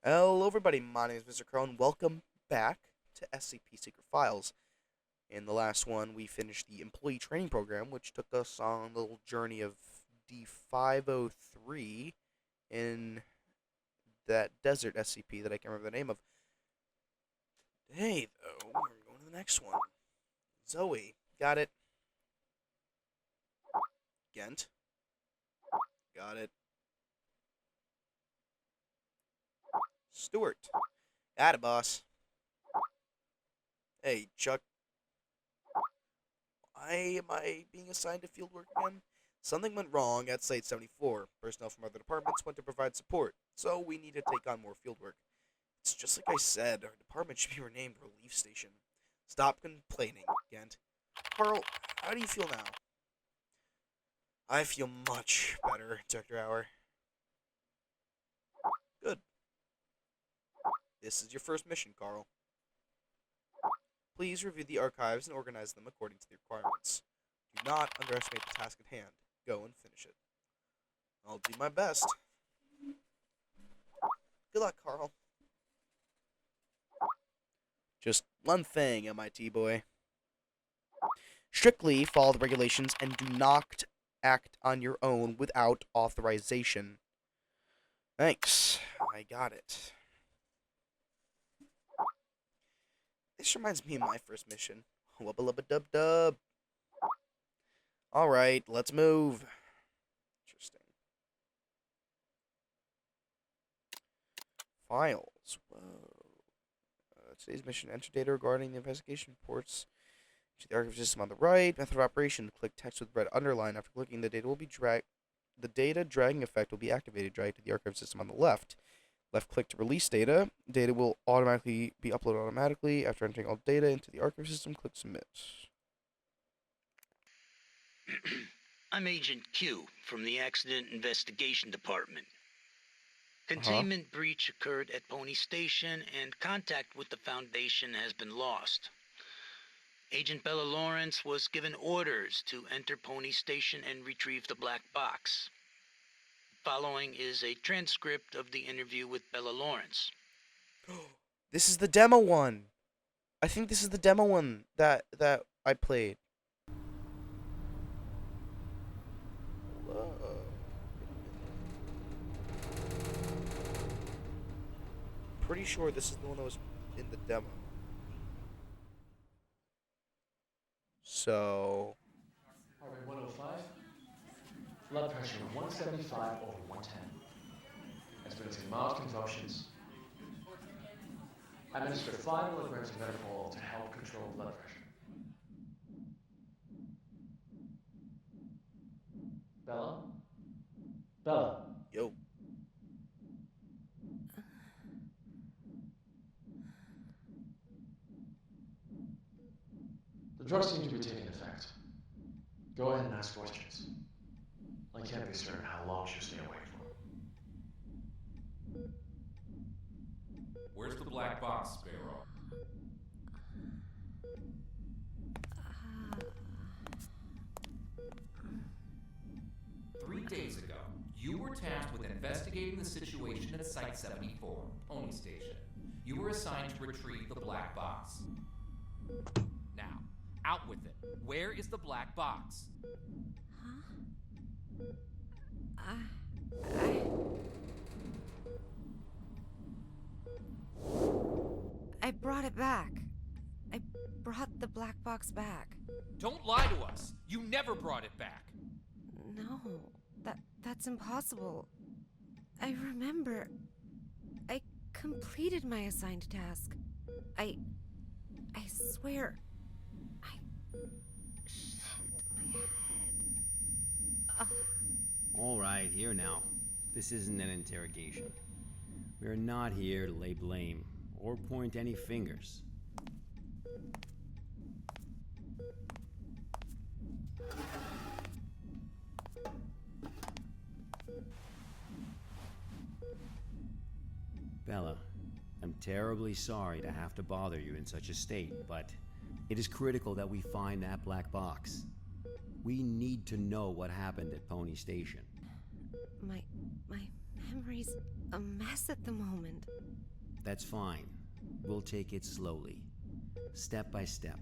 Hello everybody, my name is Mr. Crow and welcome back to SCP Secret Files. In the last one, we finished the employee training program, which took us on a little journey of D503 in that desert SCP that I can't remember the name of. Today, though, we're going to the next one. Zoe, got it. Gent, got it. Stewart, got it, boss. Hey, Chuck. Why am I being assigned to field work again? Something went wrong at Site 74. Personnel from other departments went to provide support, so we need to take on more field work. It's just like I said, our department should be renamed Relief Station. Stop complaining, Gent. Carl, how do you feel now? I feel much better, Dr. Hour. Good. This is your first mission, Carl. Please review the archives and organize them according to the requirements. Do not underestimate the task at hand. Go and finish it. I'll do my best. Good luck, Carl. Just one thing, MIT boy. Strictly follow the regulations and do not act on your own without authorization. Thanks. I got it. This reminds me of my first mission. Wubba lubba dub dub. Alright, let's move. Interesting. Files. Whoa. Today's mission. Enter data regarding the investigation reports to the archive system on the right. Method of operation. Click text with red underline. After clicking, the data will be dragged. The data dragging effect will be activated. Drag to the archive system on the left. Left click to release data. Data will automatically be uploaded automatically. After entering all data into the archive system, click submit. I'm Agent Q from the Accident Investigation Department. Uh-huh. Containment breach occurred at Pony Station and contact with the Foundation has been lost. Agent Bella Lawrence was given orders to enter Pony Station and retrieve the black box. Following is a transcript of the interview with Bella Lawrence. This is the demo one. I think this is the demo one that I played. Whoa. Pretty sure this is the one that was in the demo. So, Heart rate 105. Blood pressure 175 over 110. Experiencing mild convulsions. Administer 5 milligrams of metformin to help control blood pressure. Bella? Bella? yo. The drugs seem to be taking effect. Go ahead and ask questions. I can't be certain how long she'll stay awake for. Where's the black box, Sparrow? Three days ago, you were tasked with investigating the situation at Site 74, Pony Station. You were assigned to retrieve the black box. Now, out with it. Where is the black box? I brought it back. I brought the black box back. Don't lie to us. You never brought it back. No, that's impossible. I remember. I completed my assigned task. I swear. Shit, my head. Ugh. All right, here now. This isn't an interrogation. We're not here to lay blame or point any fingers. Bella, I'm terribly sorry to have to bother you in such a state, but it is critical that we find that black box. We need to know what happened at Pony Station. My memory's a mess at the moment. That's fine. We'll take it slowly, step by step.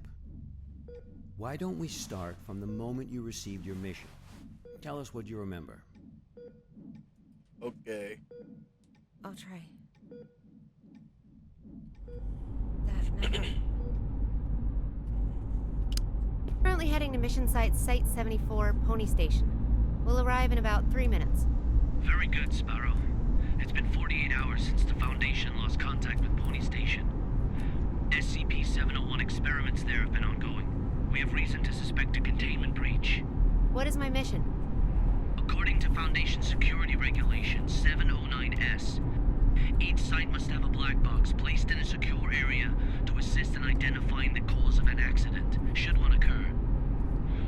Why don't we start from the moment you received your mission? Tell us what you remember. Okay. I'll try. That never. Currently heading to mission site Site-74, Pony Station. We'll arrive in about 3 minutes. Very good, Sparrow. It's been 48 hours since the Foundation lost contact with Pony Station. SCP-701 experiments there have been ongoing. We have reason to suspect a containment breach. What is my mission? According to Foundation security regulations 709S, each site must have a black box placed in a secure area to assist in identifying the cause of an accident, should one occur.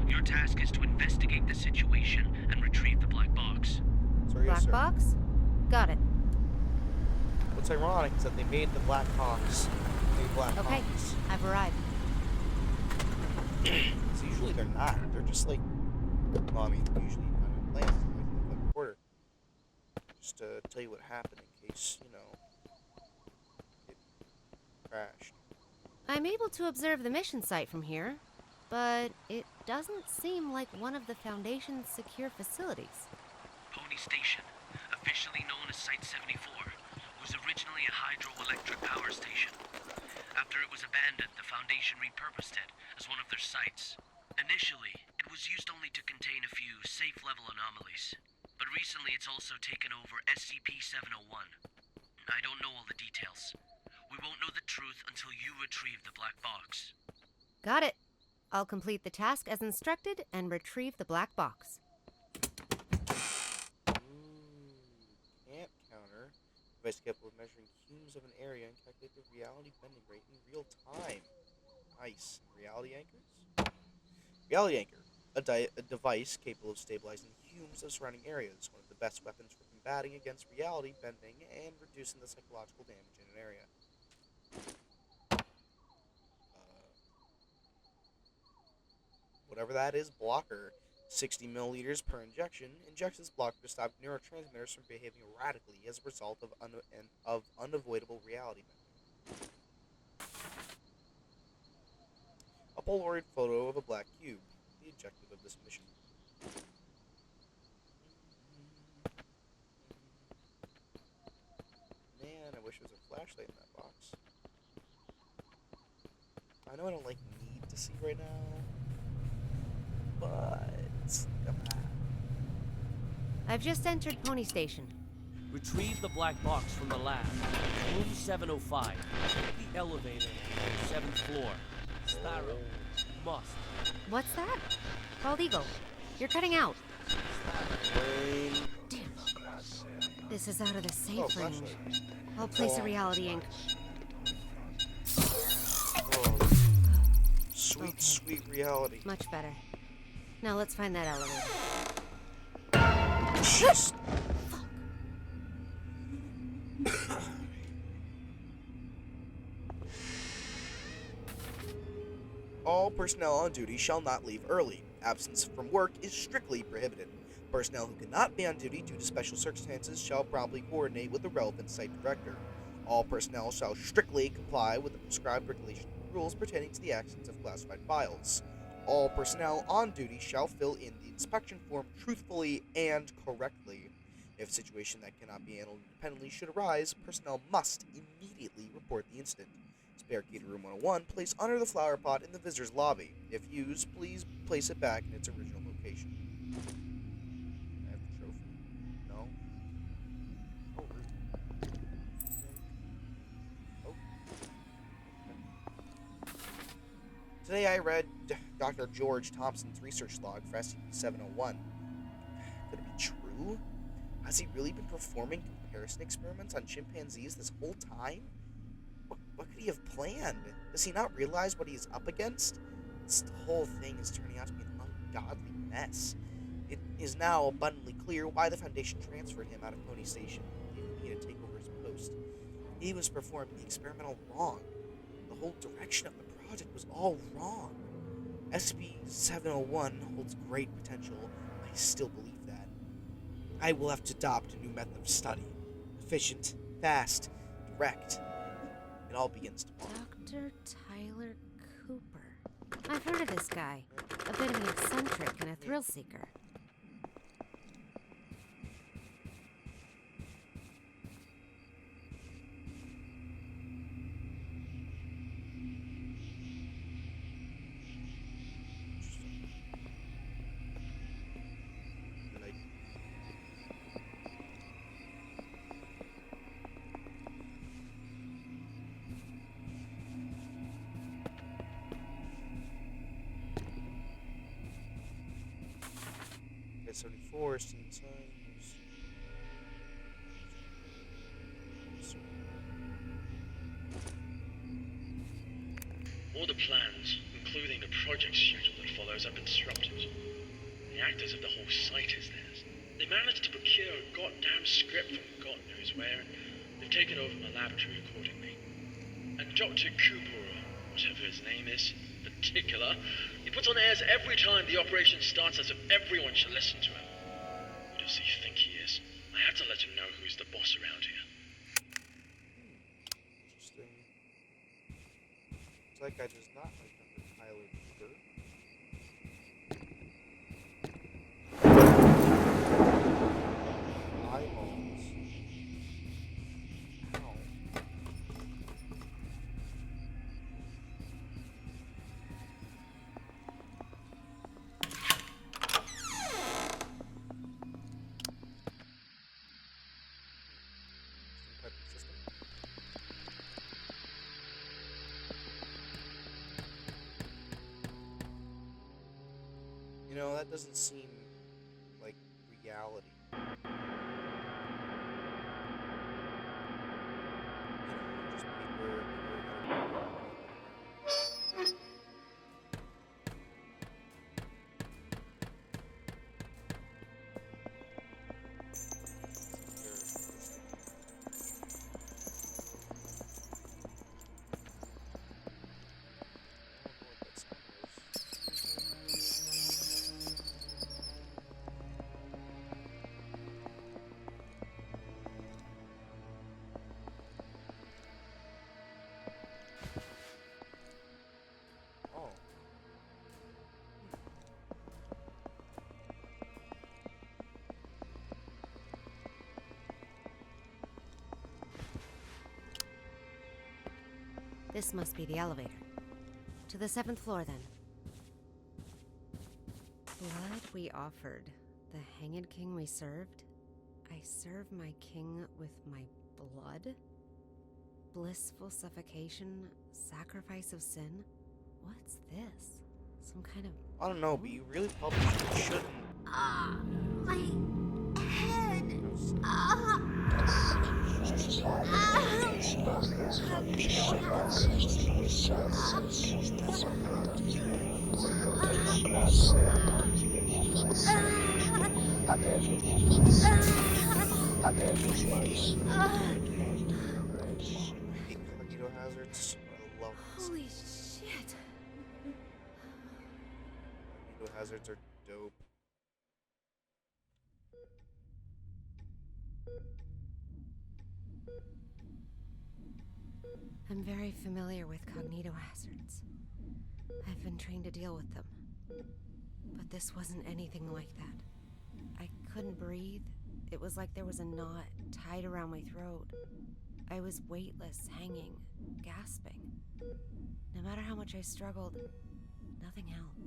Your task is to investigate the situation and retrieve the black box. Sorry, yes, Black sir. box? Got it. What's ironic is that they made the Black Hawks. Okay, I've arrived. So usually they're not. They're just like, well, I mean, usually kind of plans like the reporter. Just to tell you what happened in case, you know, it crashed. I'm able to observe the mission site from here, but it doesn't seem like one of the Foundation's secure facilities. Pony Station, officially known as Site-74, was originally a hydroelectric power station. After it was abandoned, the Foundation repurposed it as one of their sites. Initially, it was used only to contain a few safe-level anomalies. But recently it's also taken over SCP-701. I don't know all the details. We won't know the truth until you retrieve the black box. Got it. I'll complete the task as instructed and retrieve the black box. Can't counter. Device capable of measuring cumes of an area and calculate the reality bending rate in real time. Nice. Reality anchors? Reality anchor. A device capable of stabilizing humes of surrounding areas. One of the best weapons for combating against reality bending and reducing the psychological damage in an area. Whatever that is, blocker. 60 milliliters per injection. Injects this blocker to stop neurotransmitters from behaving erratically as a result of unavoidable reality bending. A Polaroid photo of a black cube. The objective of this mission. Man, I wish there was a flashlight in that box. I know I don't need to see right now, but come on. I've just entered Pony Station. Retrieve the black box from the lab. Room 705. The elevator. 7th floor. Sparrow. Must. What's that? Bald Eagle, you're cutting out. Brain. Damn. This is out of the safe Oh, range. flashlight. I'll place a reality anchor. Oh, sweet, Okay. sweet reality. Much better. Now let's find that elevator. Jeez. All personnel on duty shall not leave early. Absence from work is strictly prohibited. Personnel who cannot be on duty due to special circumstances shall promptly coordinate with the relevant site director. All personnel shall strictly comply with the prescribed regulations and rules pertaining to the access of classified files. All personnel on duty shall fill in the inspection form truthfully and correctly. If a situation that cannot be handled independently should arise, personnel must immediately report the incident. Barricade room 101, place under the flower pot in the visitor's lobby. If used, please place it back in its original location. I have the trophy. No? Oh. Today I read Dr. George Thompson's research log for SCP-701. Could it be true? Has he really been performing comparison experiments on chimpanzees this whole time? What could he have planned? Does he not realize what he's up against? This whole thing is turning out to be an ungodly mess. It is now abundantly clear why the Foundation transferred him out of Pony Station, leaving me to take over his post. He was performing the experiment all wrong. The whole direction of the project was all wrong. SCP-701 holds great potential. I still believe that. I will have to adopt a new method of study. efficient, fast, direct. It all begins tomorrow. Dr. Tyler Cooper. I've heard of this guy. A bit of an eccentric and a thrill seeker. And I at 74, scene signs. All the plans, including the project schedule that follows, have been disrupted. The actors of the whole site is theirs. They managed to procure a goddamn script from God knows where, and they've taken over my laboratory accordingly. And Dr. Cooper, or whatever his name is, in particular, he puts on airs every time the operation starts as if everyone should listen to him. Who does he think he is? I have to let him know who's the boss around here. Interesting. Looks like I does not like Dr. Tyler Cooper. Eyeballs. Ow. Some type of system. You know, that doesn't seem like reality. You know, just paper. Oh. This must be the elevator. To the 7th floor, then. Blood we offered. The hanged king we served. I serve my king with my blood? Blissful suffocation, sacrifice of sin? What's this? Some kind of... I don't know, but you really probably shouldn't. my head! Incognito hazards. I love this. Holy shit! Incognito hazards are dope. I'm very familiar with cognito hazards. I've been trained to deal with them. But this wasn't anything like that. I couldn't breathe. It was like there was a knot tied around my throat. I was weightless, hanging, gasping. No matter how much I struggled, nothing helped.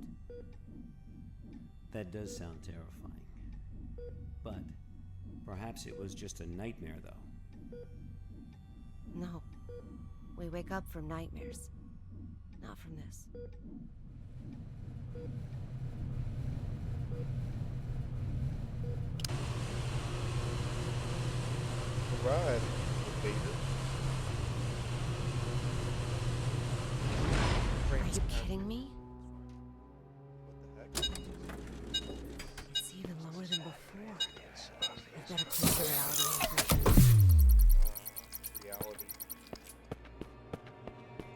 That does sound terrifying. But perhaps it was just a nightmare, though. No. We wake up from nightmares. Not from this. Alright. Elevator. Are you kidding me? What the heck? It's even lower than before. I've got to close the reality. Reality.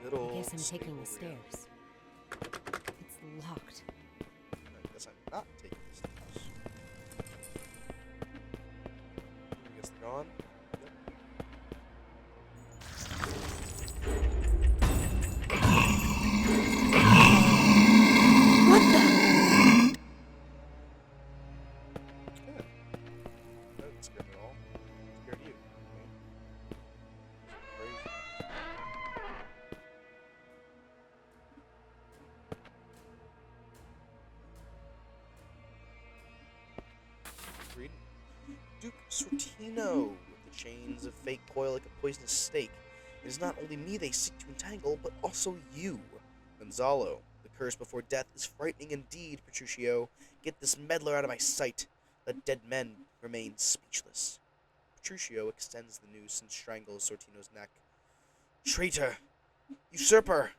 Good I old guess I'm taking the stable stairs. It's locked. reality. I guess I'm not taking the stairs. I guess they're gone. Yep. Duke Sortino, with the chains of fate coil like a poisonous snake. It is not only me they seek to entangle, but also you, Gonzalo. The curse before death is frightening indeed, Petruchio. Get this meddler out of my sight. Let dead men remain speechless. Petruchio extends the noose and strangles Sortino's neck. Traitor! Usurper!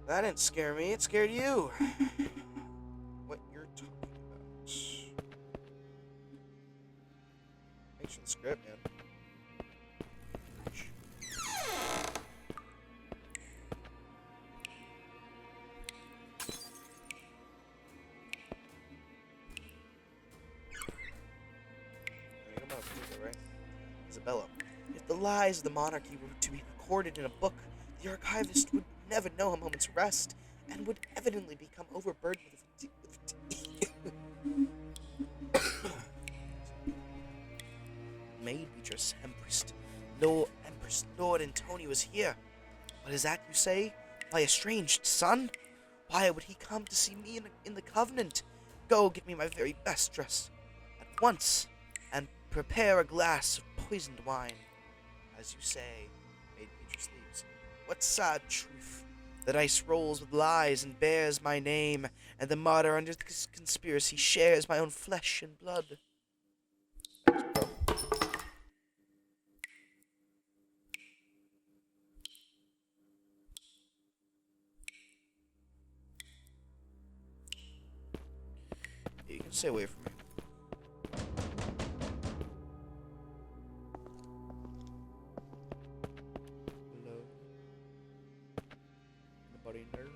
That didn't scare me, it scared you. What you're talking about. Thanks for the script, man. Right? Isabella, if the lies of the monarchy were to be recorded in a book, the archivist would never know a moment's rest, and would evidently become overburdened with fatigue. Maid Beatrice, Empress Lord Antonio is here. What is that you say? My estranged son? Why would he come to see me in the Covenant? Go get me my very best dress at once, and prepare a glass of poisoned wine. As you say, Maid Beatrice leaves. What sad truth! The dice rolls with lies and bears my name, and the martyr under this conspiracy shares my own flesh and blood. You can stay away from me. Hello? Anybody in there?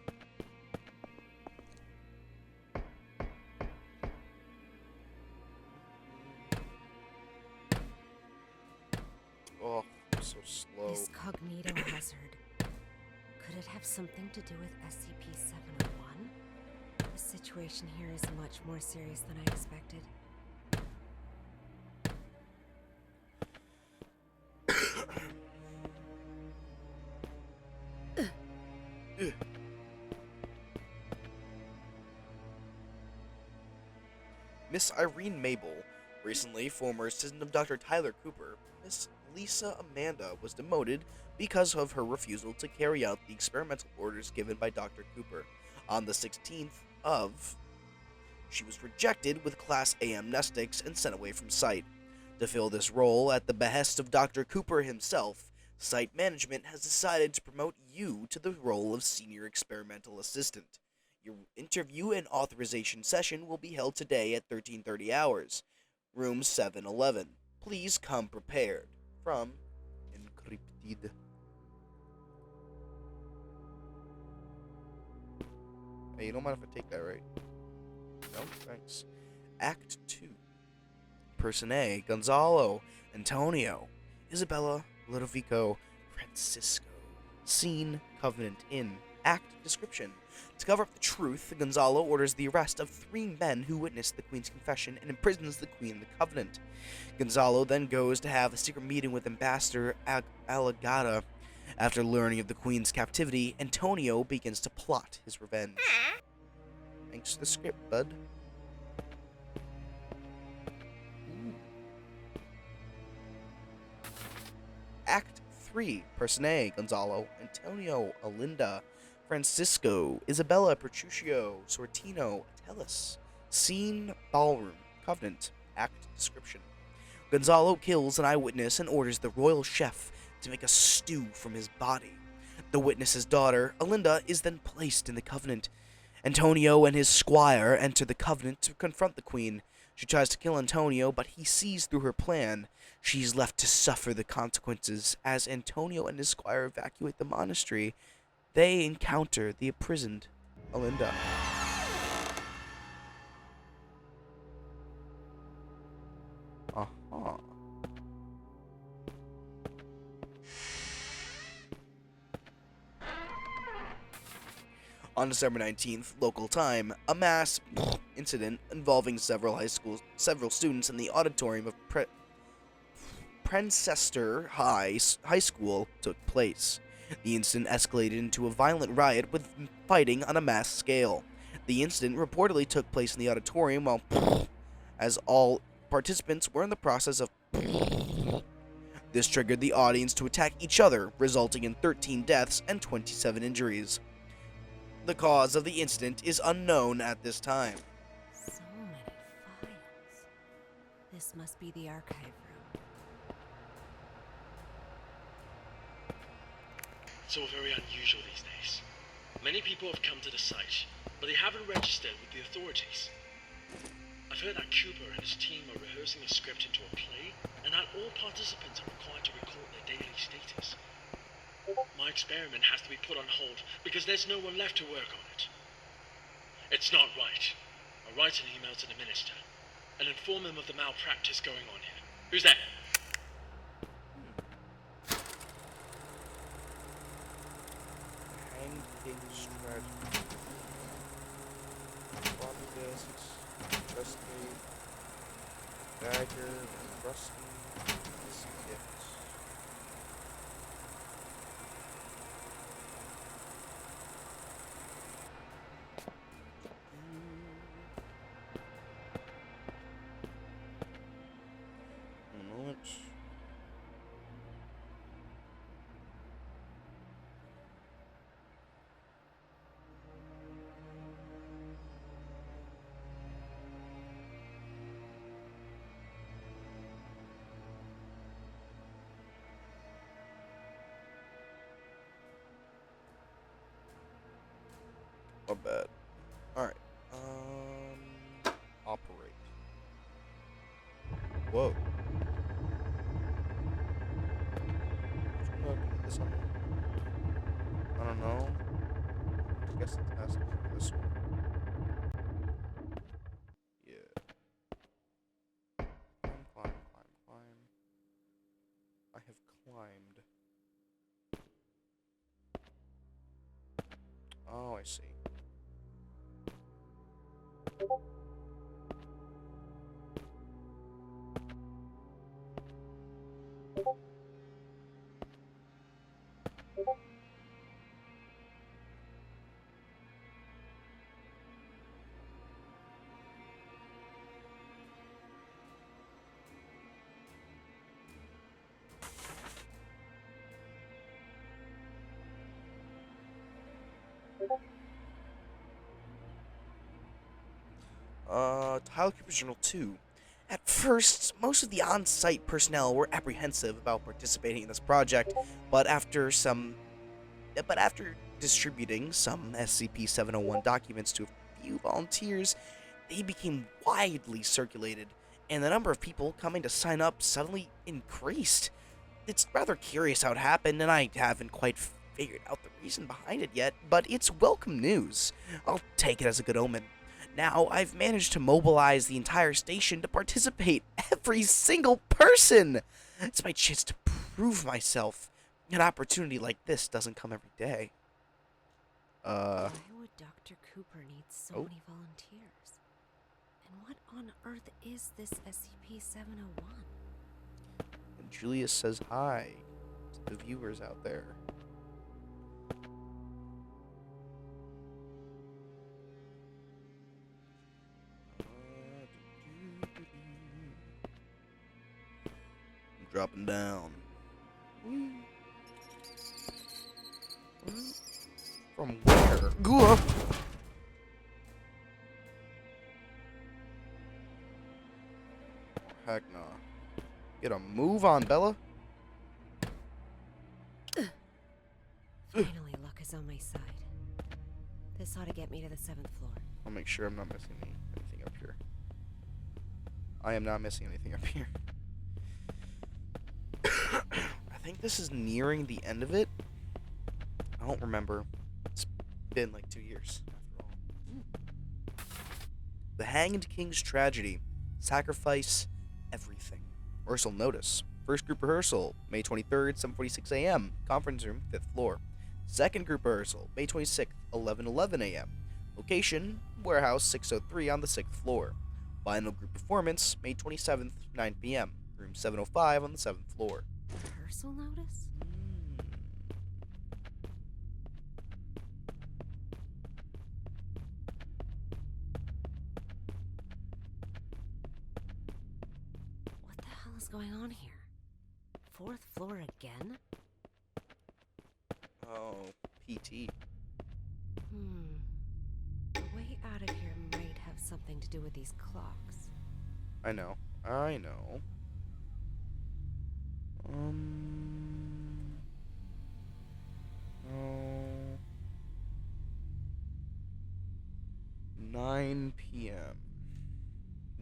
Oh, I'm so slow. This cognito hazard. Could it have something to do with SCP-701? The situation here is much more serious than I expected. Miss Irene Mabel, recently former assistant of Dr. Tyler Cooper, Miss Lisa Amanda was demoted because of her refusal to carry out the experimental orders given by Dr. Cooper. On the 16th of, she was rejected with Class A amnestics and sent away from site. To fill this role at the behest of Dr. Cooper himself, site management has decided to promote you to the role of senior experimental assistant. Your interview and authorization session will be held today at 13:30 hours. Room 711. Please come prepared. From Encrypted. Hey, you don't mind if I take that, right? No? Thanks. Act 2. Person A, Gonzalo, Antonio, Isabella, Ludovico, Francisco. Scene, Covenant Inn. Act description. To cover up the truth, Gonzalo orders the arrest of 3 men who witnessed the Queen's confession and imprisons the Queen in the Covenant. Gonzalo then goes to have a secret meeting with Ambassador Alagata. After learning of the Queen's captivity, Antonio begins to plot his revenge. Thanks for the script, bud. Act 3. Person A, Gonzalo, Antonio, Alinda, Francisco, Isabella, Petruchio, Sortino, Atellus. Scene, Ballroom, Covenant. Act description. Gonzalo kills an eyewitness and orders the royal chef to make a stew from his body. The witness's daughter, Alinda, is then placed in the Covenant. Antonio and his squire enter the Covenant to confront the Queen. She tries to kill Antonio, but he sees through her plan. She's left to suffer the consequences. As Antonio and his squire evacuate the monastery, they encounter the imprisoned Alinda. Uh-huh. On December 19th, local time, a mass incident involving several students in the auditorium of Prenchester High School took place. The incident escalated into a violent riot with fighting on a mass scale. The incident reportedly took place in the auditorium while as all participants were in the process of this triggered the audience to attack each other, resulting in 13 deaths and 27 injuries. The cause of the incident is unknown at this time. So many files. This must be the archive room. It's all very unusual these days. Many people have come to the site, but they haven't registered with the authorities. I've heard that Cooper and his team are rehearsing a script into a play, and that all participants are required to record their daily status. My experiment has to be put on hold because there's no one left to work on it. It's not right. I'll write an email to the minister and inform him of the malpractice going on here. Who's there? Hanged King's Tragedy. Floppy disks, chest tape, dagger, and rusty skips. What? Not bad. Alright. Operate. Whoa. How do I get this on? I don't know. I guess it has to be this one. Yeah. Climb. I have climbed. Oh, I see. Tile Cooper's Journal 2. At first, most of the on-site personnel were apprehensive about participating in this project, but after distributing some SCP-701 documents to a few volunteers, they became widely circulated, and the number of people coming to sign up suddenly increased. It's rather curious how it happened, and I haven't quite figured out the reason behind it yet, but it's welcome news. I'll take it as a good omen. Now, I've managed to mobilize the entire station to participate. Every single person! It's my chance to prove myself. An opportunity like this doesn't come every day. Why would Dr. Cooper need so many volunteers? And what on earth is this SCP-701? And Julius says hi to the viewers out there. Dropping down. Whee. From where? Goo! Heck nah. Get a move on, Bella. Finally, luck is on my side. This ought to get me to the 7th floor. I'll make sure I'm not missing anything up here. I am not missing anything up here. I think this is nearing the end of it. I don't remember. It's been like 2 years, after all. The Hanged King's Tragedy. Sacrifice everything. Rehearsal notice. First group rehearsal, May 23rd, 7:46 a.m. Conference room, 5th floor. Second group rehearsal, May 26th, 11:11 a.m. Location, warehouse 603 on the 6th floor. Final group performance, May 27th, 9 p.m. Room 705 on the 7th floor. Rehearsal notice? is going on here? 4th floor again? Oh, PT. The way out of here might have something to do with these clocks. I know. Oh. 9 p.m.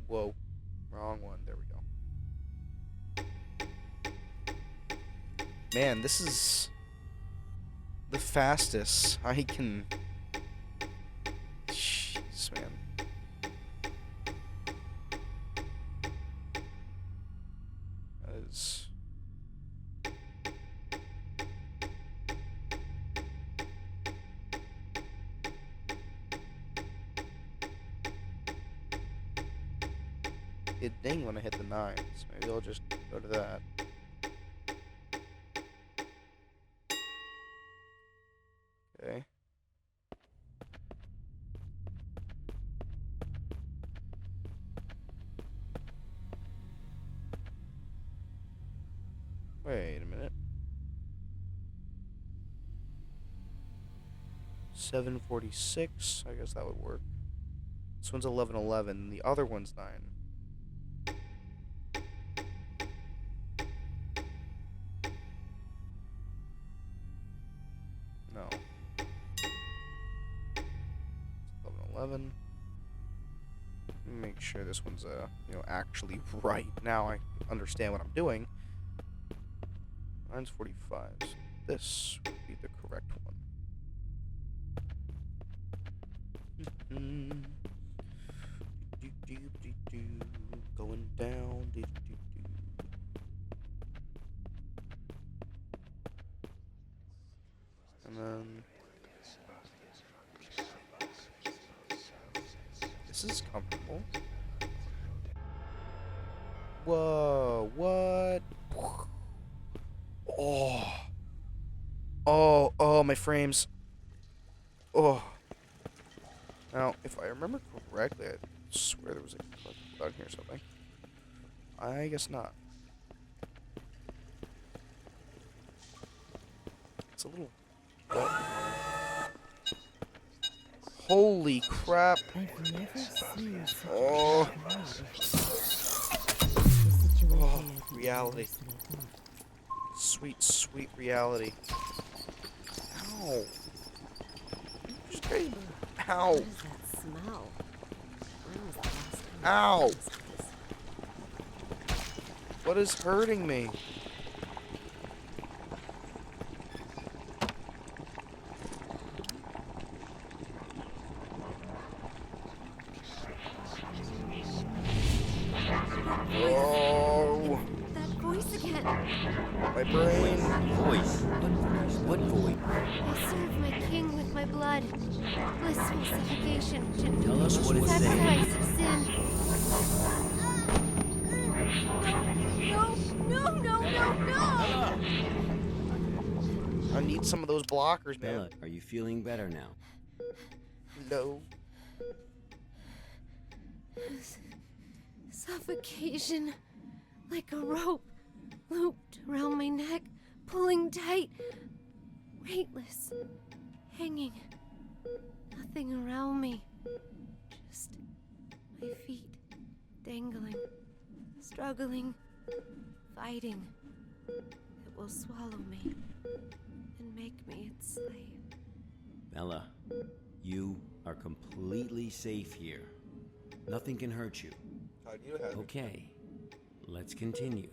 Whoa. Wrong one. There we go. Man, this is the fastest I can... Jeez, man. That is... It ding when I hit the 9s. Maybe I'll just go to that. Okay. Wait a minute. 7:46. I guess that would work. This one's 11:11. The other one's 9. No. 11:11. Make sure this one's actually right. Now I understand what I'm doing. 9:45. So this would be the correct one. Going down. And then this is comfortable. Whoa, what? Oh, my frames. Oh. Now, if I remember correctly, I swear there was a collectible down here or something. I guess not. It's a little wet. Holy crap. I've never seen such Oh. Oh, Reality. Sweet, sweet reality. Ow. Just crazy. Ow. What is that smell? When was the last time Ow. I tasted this? What is hurting me? Oh, That voice again. my brain. Voice. What voice? I serve my king with my blood. Blissful suffocation. Tell us what it says. Sacrifice of sin. No. I need some of those blockers, man. Bella, are you feeling better now? No. Suffocation. Like a rope. Looped around my neck. Pulling tight. Weightless. Hanging. Nothing around me. Just my feet. Dangling. Struggling. Fighting. It will swallow me. And make me its slave. Bella, you are completely safe here. Nothing can hurt you. Okay, let's continue.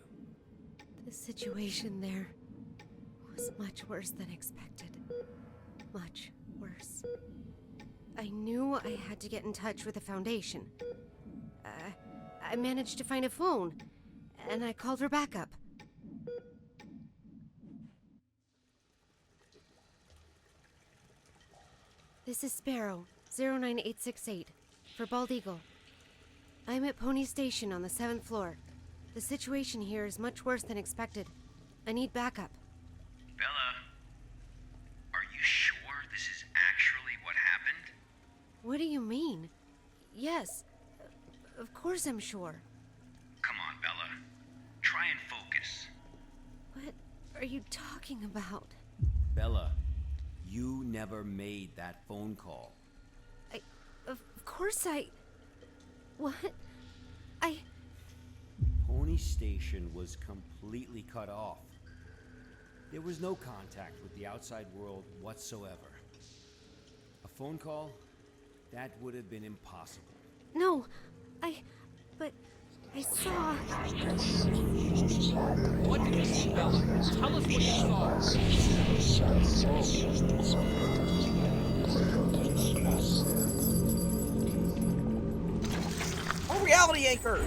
The situation there was much worse than expected. Much worse. I knew I had to get in touch with the Foundation. I managed to find a phone, and I called for backup. This is Sparrow, 09868, for Bald Eagle. I'm at Pony Station on the 7th floor. The situation here is much worse than expected. I need backup. Bella, are you sure this is actually what happened? What do you mean? Yes, of course I'm sure. Come on, Bella. Try focus. What are you talking about? Bella, you never made that phone call. Of course I... What? Pony Station was completely cut off. There was no contact with the outside world whatsoever. A phone call? That would have been impossible. No, but I saw... What did you see, Bella? Tell us what you saw. Oh, reality anchor!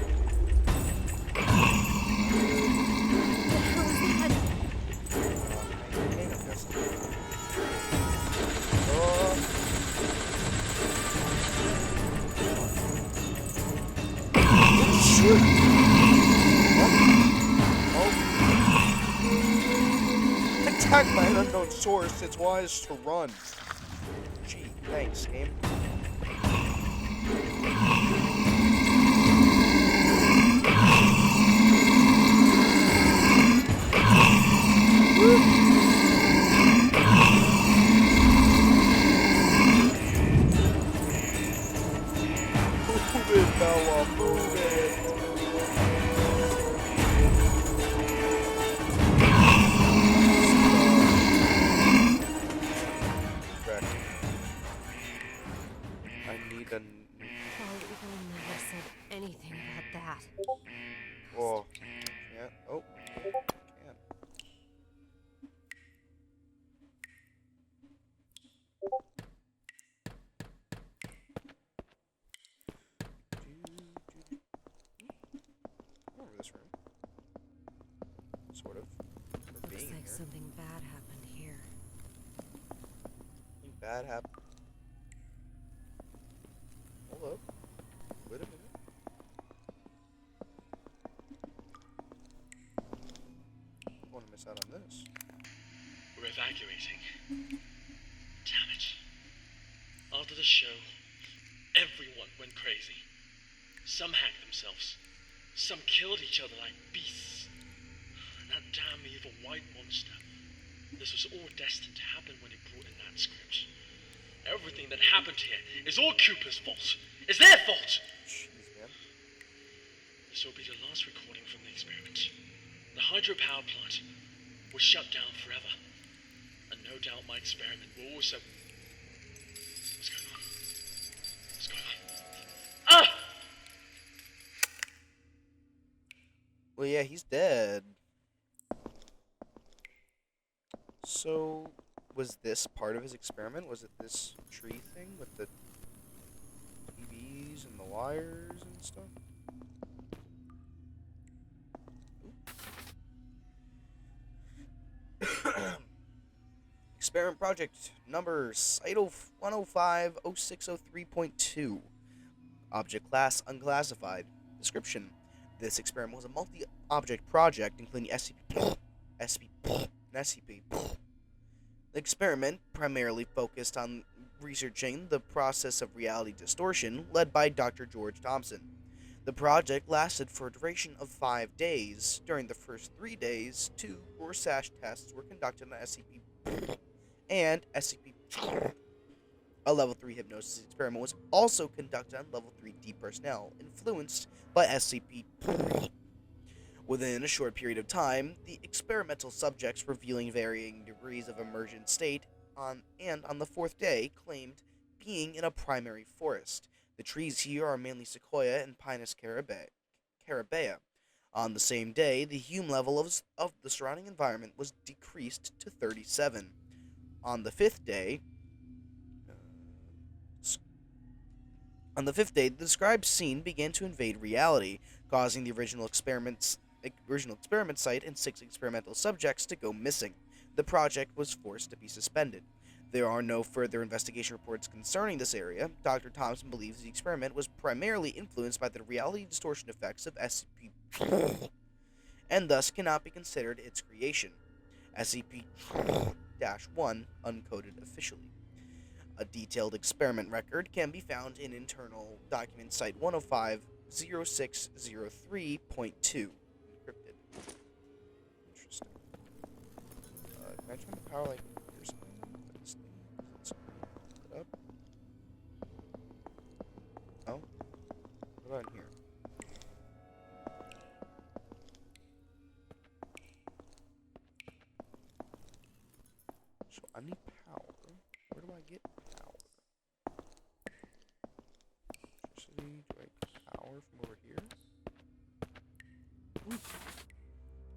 Attacked by an unknown source, it's wise to run. Gee, thanks, game. Move it, Bella, move it. I need a... Paul never said anything about that. Oh, yeah. Oh, can. Over this room. Sort of. For Looks being like here. something bad happened here. Something bad happened. Hold up. Wait a minute. I want to miss out on this. We're evacuating. Damn it. After the show, everyone went crazy. Some hacked themselves. Some killed each other like beasts. And that damn evil white monster. This was all destined to happen when he brought in that script. Everything that happened here is all Cooper's fault. It's their fault! Jeez, man. This will be the last recording from the experiment. The hydropower plant was shut down forever. And no doubt my experiment will also... What's going on? What's going on? Ah! Well, yeah, he's dead. So, was this part of his experiment? Was it this tree thing with the TVs and the wires and stuff? Experiment project number Site 105-0603.2. Object class unclassified. Description: this experiment was a multi-object project including SCP, and SCP. The experiment primarily focused on researching the process of reality distortion, led by Dr. George Thompson. The project lasted for a duration of 5 days. During the first 3 days, 2 Rorschach tests were conducted on SCP and SCP. A level 3 hypnosis experiment was also conducted on level 3D personnel, influenced by SCP. Within a short period of time, the experimental subjects, revealing varying degrees of immersion state, on the 4th day claimed being in a primary forest. The trees here are mainly Sequoia and Pinus carabea. On the same day, the Hume level of the surrounding environment was decreased to 37. On the fifth day, the described scene began to invade reality, causing the original experiment site and 6 experimental subjects to go missing. The project was forced to be suspended. There are no further investigation reports concerning this area. Dr. Thompson believes the experiment was primarily influenced by the reality distortion effects of SCP and thus cannot be considered its creation. SCP-1 uncoded officially. A detailed experiment record can be found in internal document Site 105-0603.2. Encrypted. Interesting. Can I turn the power like here or something? This thing? Let's put it up. Oh? What about in here? So I need power. Where do I get power? Electricity, do I get power from over here? Ooh.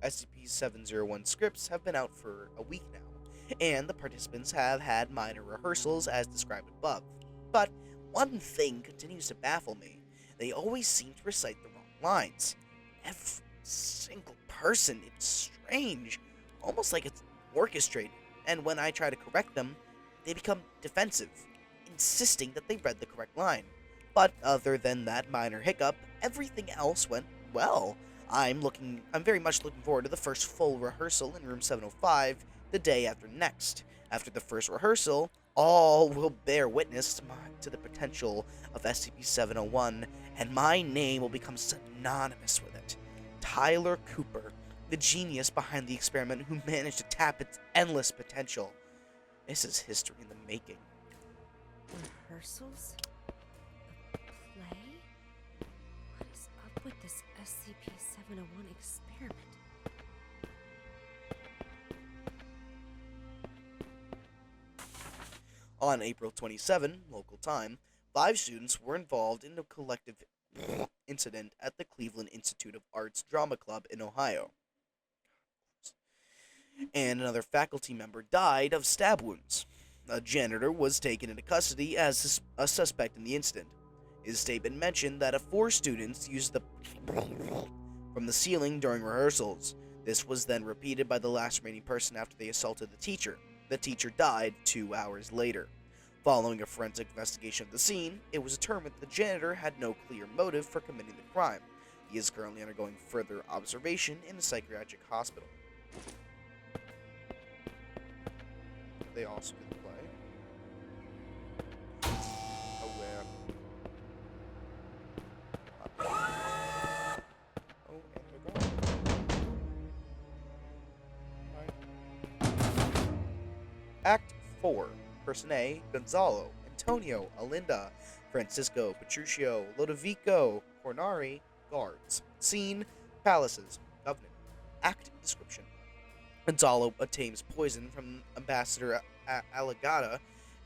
SCP-701 scripts have been out for a week now, and the participants have had minor rehearsals as described above. But one thing continues to baffle me. They always seem to recite the wrong lines. Every single person. It's strange. Almost like it's orchestrated. And when I try to correct them, they become defensive, insisting that they read the correct line. But other than that minor hiccup, everything else went well. I'm very much looking forward to the first full rehearsal in room 705 the day after next. After the first rehearsal, all will bear witness to the potential of SCP-701, and my name will become synonymous with it. Tyler Cooper, the genius behind the experiment who managed to tap its endless potential. This is history in the making. Rehearsals? A play? What is up with this SCP-701 experiment? On April 27, local time, 5 students were involved in a collective incident at the Cleveland Institute of Arts Drama Club in Ohio. And another faculty member died of stab wounds. A janitor was taken into custody as a suspect in the incident. His statement mentioned that 4 students used the from the ceiling during rehearsals. This was then repeated by the last remaining person after they assaulted the teacher. The teacher died 2 hours later. Following a forensic investigation of the scene, it was determined that the janitor had no clear motive for committing the crime. He is currently undergoing further observation in a psychiatric hospital. They also did the play. Oh, man. Oh, and they're gone. Bye. Act 4. Person A, Gonzalo, Antonio, Alinda, Francisco, Petruccio, Lodovico, Cornari, guards. Scene, palaces, Covenant. Act description. Gonzalo obtains poison from Ambassador Alagata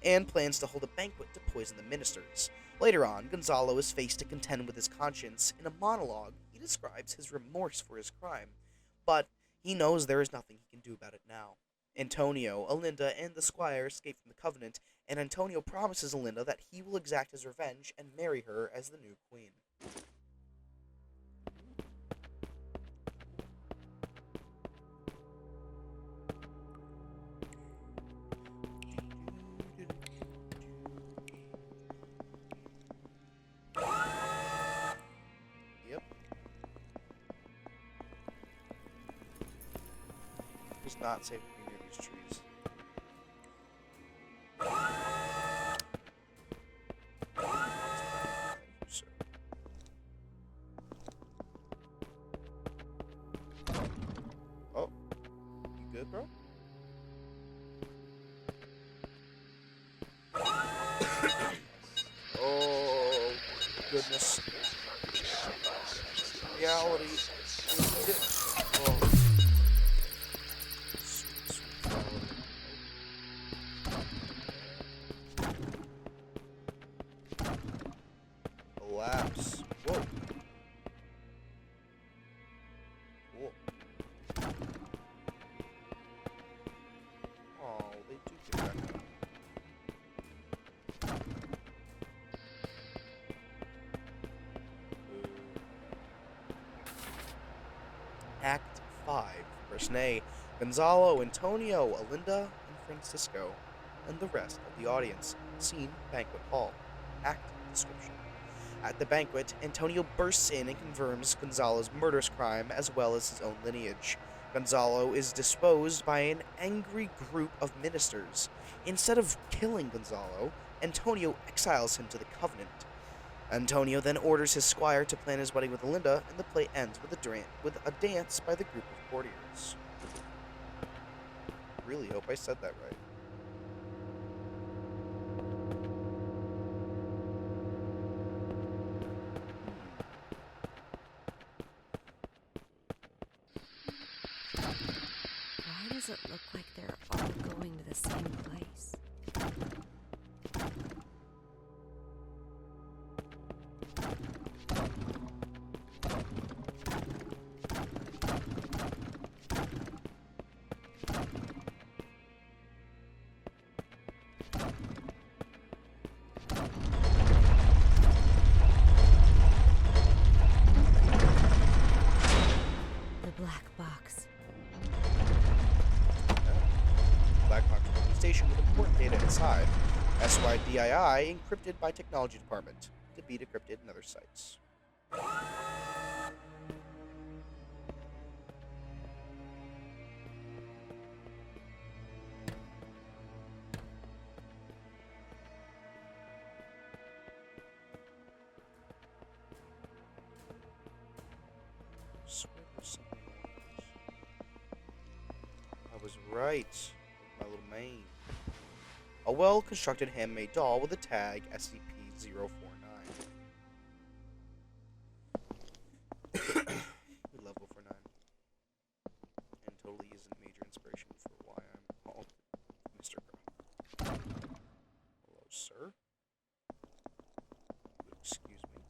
and plans to hold a banquet to poison the ministers. Later on, Gonzalo is faced to contend with his conscience. In a monologue, he describes his remorse for his crime, but he knows there is nothing he can do about it now. Antonio, Alinda, and the squire escape from the Covenant, and Antonio promises Alinda that he will exact his revenge and marry her as the new queen. Yep. Just not safe to be near these trees. Sir. Oh, you good, bro? Oh, goodness. Reality. Oh. Collapse. Whoa. Cool. Oh, they do get back up. Act 5. Person A, Gonzalo, Antonio, Alinda, and Francisco, and the rest of the audience. Scene, banquet hall. Act description. At the banquet, Antonio bursts in and confirms Gonzalo's murderous crime as well as his own lineage. Gonzalo is disposed by an angry group of ministers. Instead of killing Gonzalo, Antonio exiles him to the Covenant. Antonio then orders his squire to plan his wedding with Alinda, and the play ends with a dance by the group of courtiers. really hope I said that right. Why does it look like they're all going to the same place? The black box. Black box police station with important data inside. SYDII encrypted by Technology Department. To be decrypted in other sites. Swear there's something on this. I was right. My little main. A well-constructed handmade doll with a tag SCP-049. We love 049. And totally is a major inspiration for why I'm called Mr. Crow. Hello, sir? Excuse me.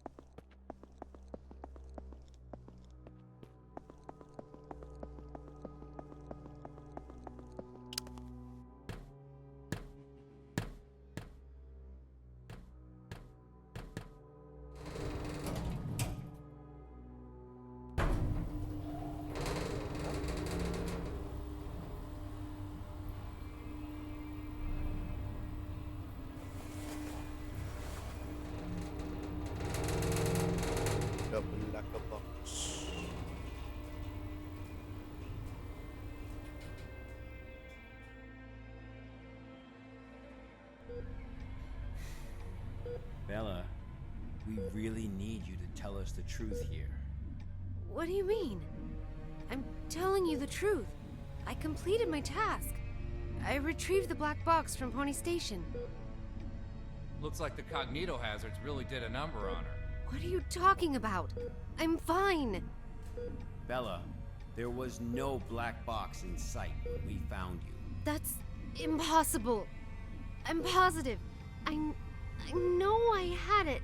Double like a box. Bella, we really need you to tell us the truth here. What do you mean? I'm telling you the truth. I completed my task. I retrieved the black box from Pony Station. Looks like the cognito hazards really did a number on her. What are you talking about? I'm fine. Bella, there was no black box in sight when we found you. That's impossible. I'm positive. I know I had it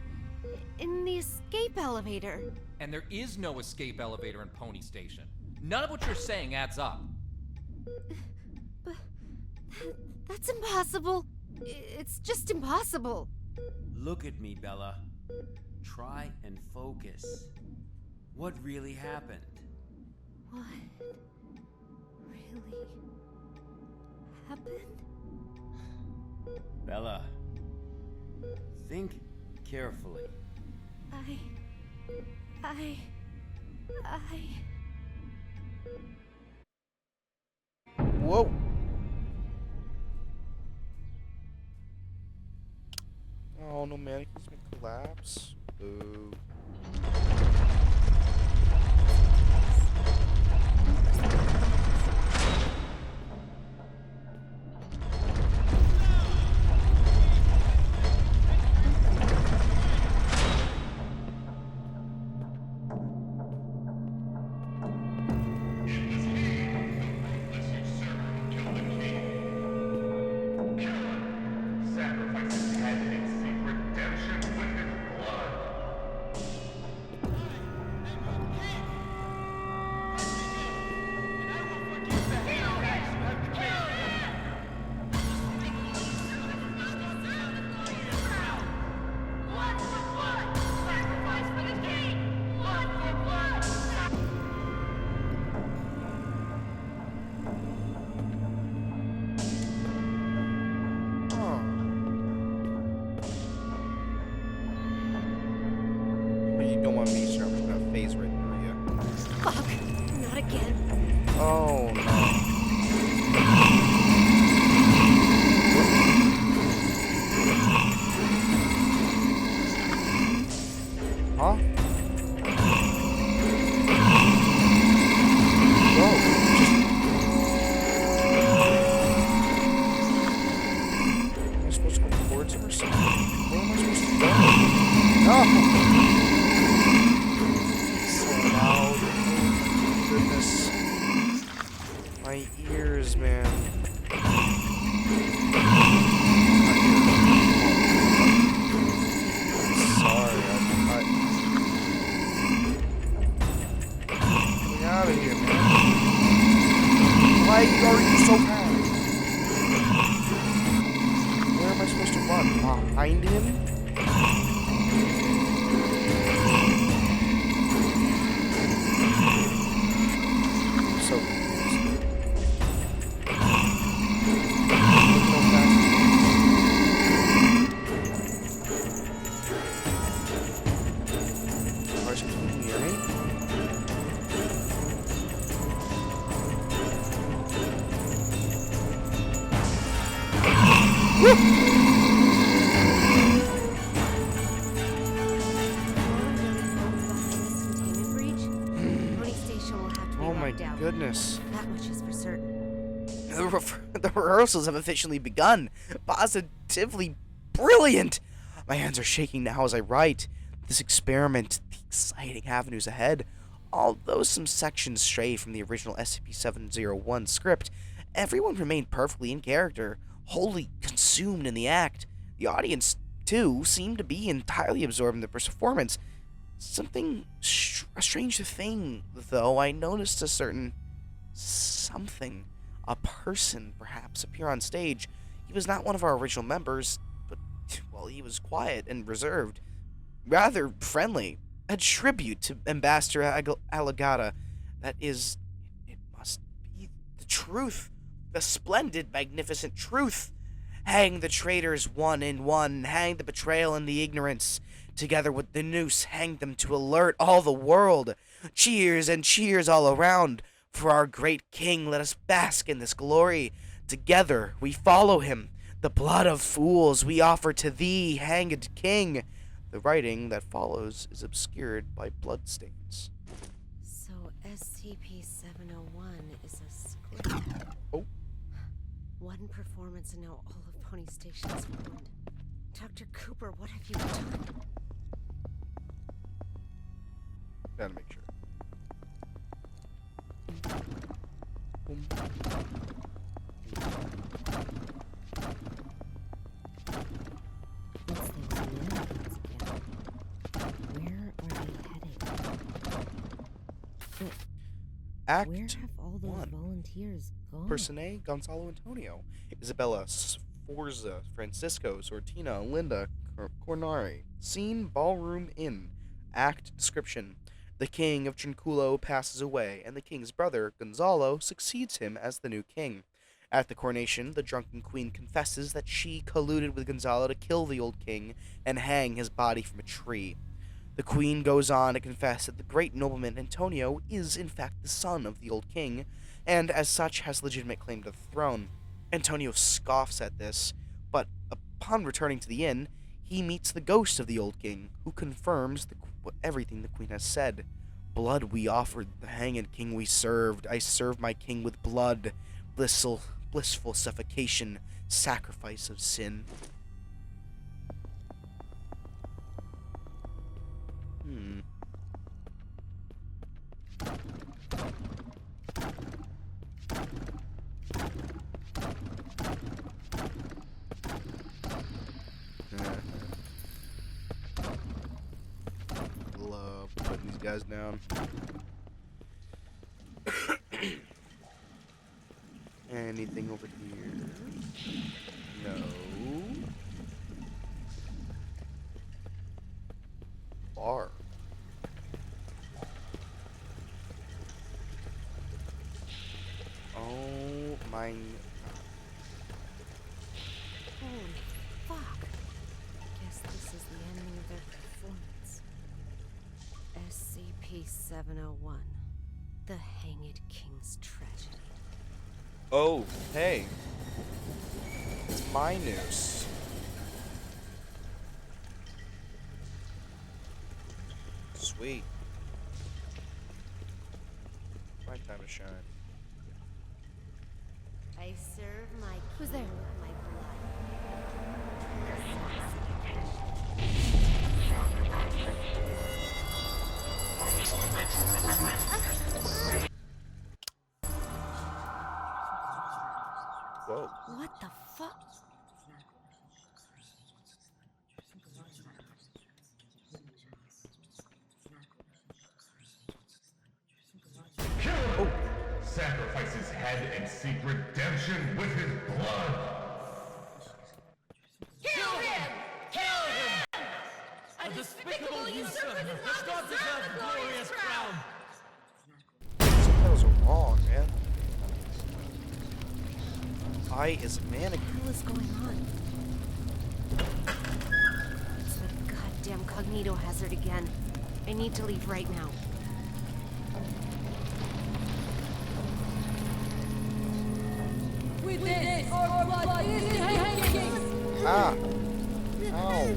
in the escape elevator. And there is no escape elevator in Pony Station. None of what you're saying adds up. But that's impossible. It's just impossible. Look at me, Bella. Try and focus. What really happened? What really happened? Bella, think carefully. I... Whoa. Oh no, man, he's gonna collapse. Boo. You don't want me, sir. I'm just gonna phase right through you. Fuck! Not again. Oh no. Huh? Whoa. goodness. My ears, man. Sorry, get out of here, man. Why are you so fast? Where am I supposed to run? Behind him? I'm so confused. Look how fast he is. Cars coming near me. Oh my goodness. That much is for certain. The rehearsals have officially begun. Positively brilliant. My hands are shaking now as I write. This experiment, the exciting avenues ahead. Although some sections stray from the original SCP-701 script, everyone remained perfectly in character, wholly consumed in the act. The audience, too, seemed to be entirely absorbed in the performance. A strange thing, though. I noticed a certain something, a person, perhaps, appear on stage. He was not one of our original members, but, well, he was quiet and reserved, rather friendly. A tribute to Ambassador Allegata. That is, it must be the truth, the splendid, magnificent truth. Hang the traitors one in one, hang the betrayal and the ignorance. Together with the noose, hang them to alert all the world. Cheers and cheers all around. For our great king, let us bask in this glory. Together we follow him. The blood of fools we offer to thee, hanged king. The writing that follows is obscured by bloodstains. So SCP-701 is a script. Oh. One performance and now all of Pony Station is ruined. Dr. Cooper, what have you done? Gotta make sure. Boom. It's those Americans again. Where are they heading? Act Where have all those 1. volunteers gone? Person A, Gonzalo Antonio. Isabella Sforza, Francisco, Sortina, Linda, Cornari. Scene, Ballroom Inn. Act description. The king of Trinculo passes away, and the king's brother, Gonzalo, succeeds him as the new king. At the coronation, the drunken queen confesses that she colluded with Gonzalo to kill the old king and hang his body from a tree. The queen goes on to confess that the great nobleman Antonio is in fact the son of the old king, and as such has legitimate claim to the throne. Antonio scoffs at this, but upon returning to the inn, he meets the ghost of the old king, who confirms everything the queen has said. Blood we offered, the hanged king we served. I served my king with blood. Blissful suffocation, sacrifice of sin. Love putting these guys down. Anything over here? No. Bar. Oh my. Holy fuck. Guess this is the ending of their performance. SCP-701. The Hanged King's Tragedy. Oh, hey. It's my noose. Sweet. My time to shine. I serve my king. Who's there? With my blood. Whoa. What the fuck? Kill him! Sacrifice his head and seek redemption with his blood! Kill him! Kill him! A despicable usurper does not deserve the glorious crown! That was wrong, man. I is a mannequin. What the hell is going on? It's the goddamn cognito hazard again. I need to leave right now. With this, our blood is hanging! Ah. Ow.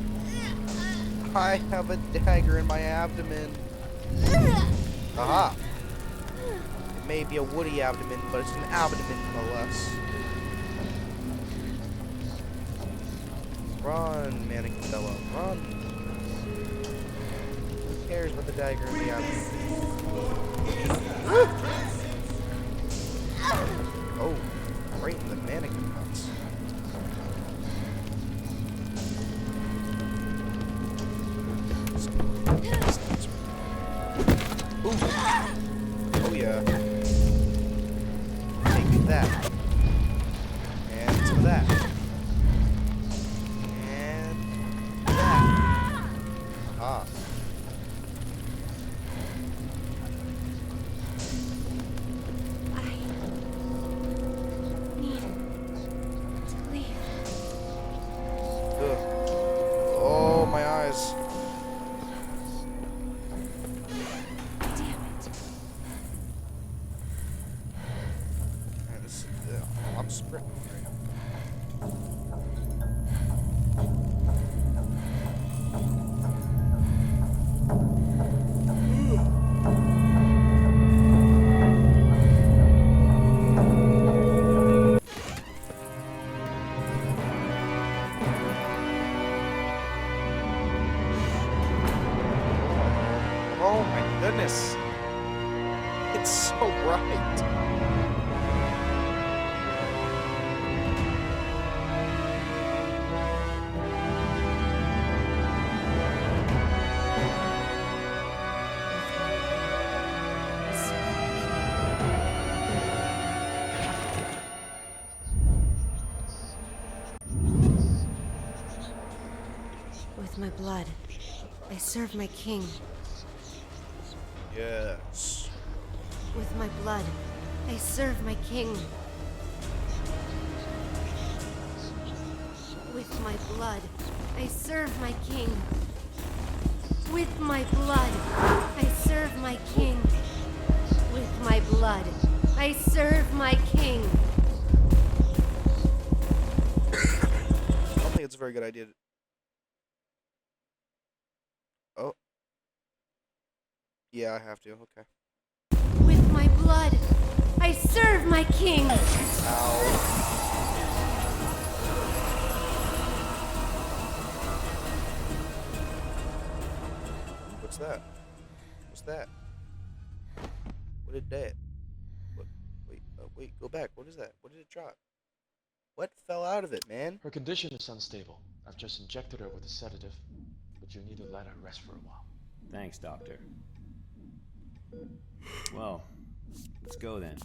I have a dagger in my abdomen. Aha. It may be a woody abdomen, but it's an abdomen nonetheless. Run, mannequin fella, run. Who cares about the dagger in the abdomen? Oh, right in the mannequin nuts. Ooh. Oh yeah. Take that. And some of that. And that. Aha. I need to leave. Ugh. Oh, my eyes. Damn it. Man, this, I'm sprinting right now. Oh my goodness. It's so bright. With my blood, I serve my king. Yes. With my blood, I serve my king. With my blood, I serve my king. With my blood, I serve my king. With my blood, I serve my king. I don't think it's a very good idea. Oh. Yeah, I have to. Okay. With my blood, I serve my king. Ow. What's that? What's that? What did that? What? Wait, go back. What is that? What did it drop? What fell out of it, man? Her condition is unstable. I've just injected her with a sedative, but you need to let her rest for a while. Thanks, Doctor. Well, let's go then.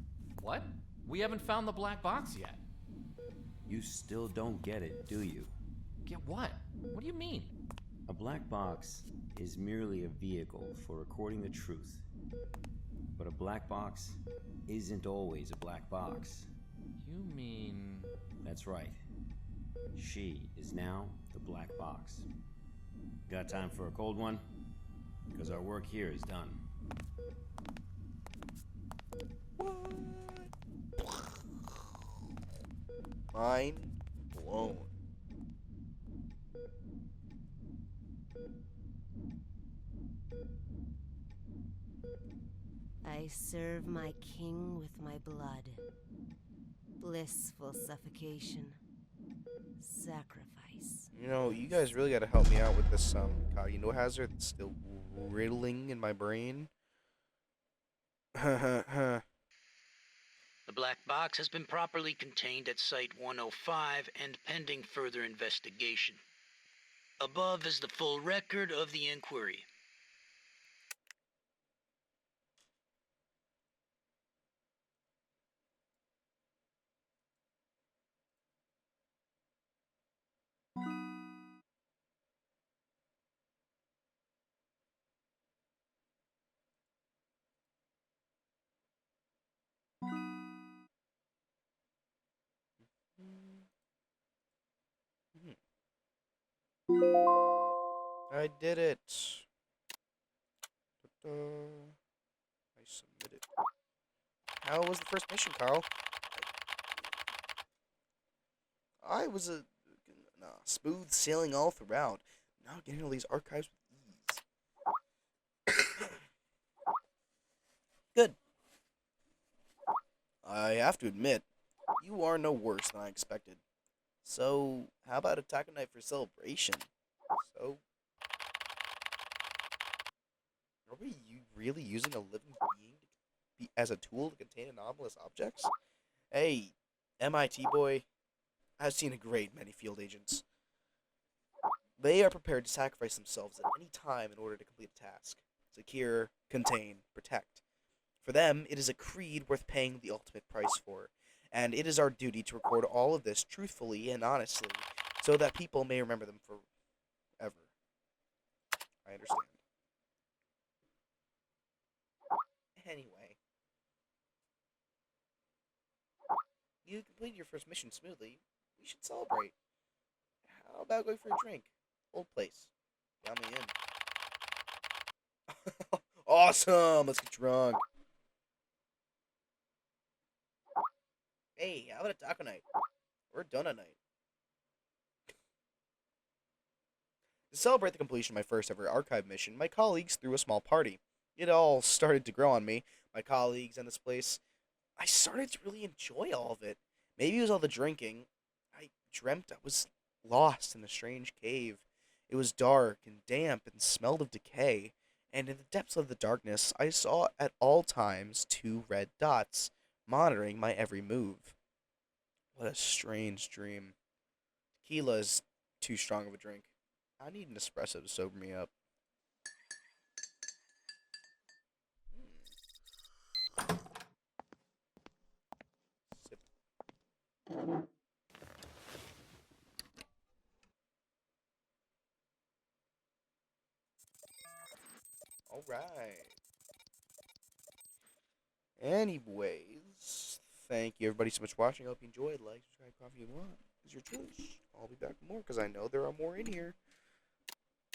What? We haven't found the black box yet. You still don't get it, do you? Get what? What do you mean? A black box is merely a vehicle for recording the truth. But a black box isn't always a black box. You mean... That's right. She is now the black box. Got time for a cold one? Because our work here is done. Mind blown. I serve my king with my blood. Blissful suffocation. Sacrifice. You know, you guys really got to help me out with this cognito hazard that's still riddling in my brain. The Black black box has been properly contained at Site-105 and pending further investigation. Above is the full record of the inquiry. Mhm. I did it. Ta-da. I submitted. How was the first mission, Carl? I was smooth sailing all throughout. Now getting all these archives with ease. Good. I have to admit, you are no worse than I expected. So, how about a taco night for celebration? So, are we really using a living being as a tool to contain anomalous objects? Hey, MIT boy, I've seen a great many field agents. They are prepared to sacrifice themselves at any time in order to complete a task. Secure, contain, protect. For them, it is a creed worth paying the ultimate price for. And it is our duty to record all of this truthfully and honestly, so that people may remember them forever. I understand. Anyway, you completed your first mission smoothly. We should celebrate. How about going for a drink? Old place. Count me in. Awesome! Let's get drunk. Hey, how about a taco night? Or a donut night? To celebrate the completion of my first ever archive mission, my colleagues threw a small party. It all started to grow on me. My colleagues and this place. I started to really enjoy all of it. Maybe it was all the drinking. I dreamt I was lost in a strange cave. It was dark and damp and smelled of decay. And in the depths of the darkness, I saw at all times two red dots, monitoring my every move. What a strange dream. Tequila is too strong of a drink. I need an espresso to sober me up. Sip. All right. Anyways, thank you everybody so much for watching. I hope you enjoyed. Like, subscribe, coffee you want. It's your choice. I'll be back with more because I know there are more in here.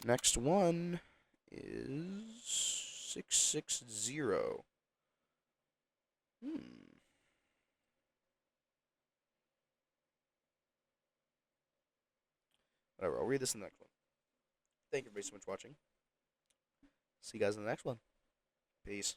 Next one is 660. Whatever, I'll read this in the next one. Thank you everybody so much for watching. See you guys in the next one. Peace.